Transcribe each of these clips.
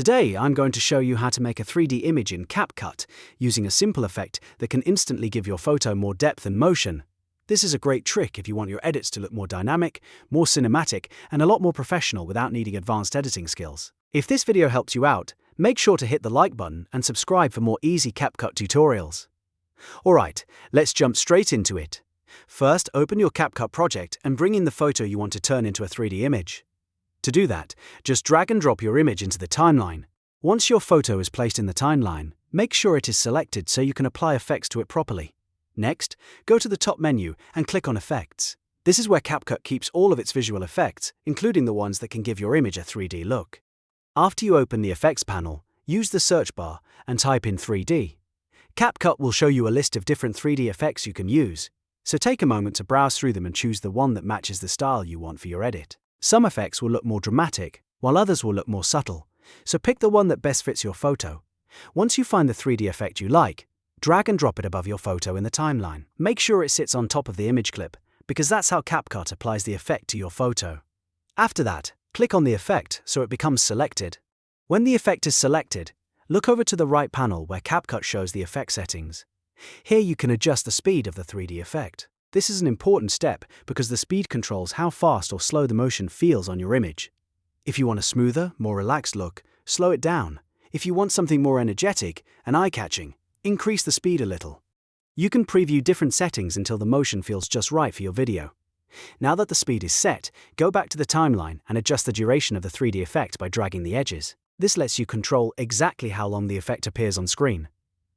Today, I'm going to show you how to make a 3D image in CapCut using a simple effect that can instantly give your photo more depth and motion. This is a great trick if you want your edits to look more dynamic, more cinematic, and a lot more professional without needing advanced editing skills. If this video helps you out, make sure to hit the like button and subscribe for more easy CapCut tutorials. Alright, let's jump straight into it. First, open your CapCut project and bring in the photo you want to turn into a 3D image. To do that, just drag and drop your image into the timeline. Once your photo is placed in the timeline, make sure it is selected so you can apply effects to it properly. Next, go to the top menu and click on Effects. This is where CapCut keeps all of its visual effects, including the ones that can give your image a 3D look. After you open the Effects panel, use the search bar and type in 3D. CapCut will show you a list of different 3D effects you can use, so take a moment to browse through them and choose the one that matches the style you want for your edit. Some effects will look more dramatic, while others will look more subtle, so pick the one that best fits your photo. Once you find the 3D effect you like, drag and drop it above your photo in the timeline. Make sure it sits on top of the image clip, because that's how CapCut applies the effect to your photo. After that, click on the effect so it becomes selected. When the effect is selected, look over to the right panel where CapCut shows the effect settings. Here you can adjust the speed of the 3D effect. This is an important step because the speed controls how fast or slow the motion feels on your image. If you want a smoother, more relaxed look, slow it down. If you want something more energetic and eye-catching, increase the speed a little. You can preview different settings until the motion feels just right for your video. Now that the speed is set, go back to the timeline and adjust the duration of the 3D effect by dragging the edges. This lets you control exactly how long the effect appears on screen.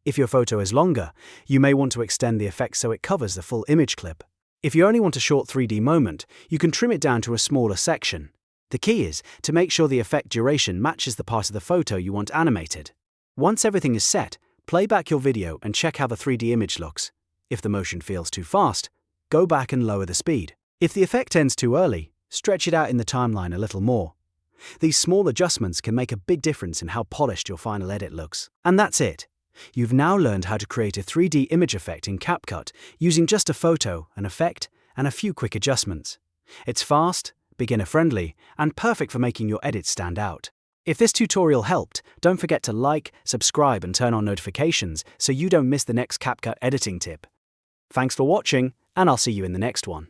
If your photo is longer, you may want to extend the effect so it covers the full image clip. If you only want a short 3D moment, you can trim it down to a smaller section. The key is to make sure the effect duration matches the part of the photo you want animated. Once everything is set, play back your video and check how the 3D image looks. If the motion feels too fast, go back and lower the speed. If the effect ends too early, stretch it out in the timeline a little more. These small adjustments can make a big difference in how polished your final edit looks. And that's it. You've now learned how to create a 3D image effect in CapCut using just a photo, an effect, and a few quick adjustments. It's fast, beginner-friendly, and perfect for making your edits stand out. If this tutorial helped, don't forget to like, subscribe, and turn on notifications so you don't miss the next CapCut editing tip. Thanks for watching, and I'll see you in the next one.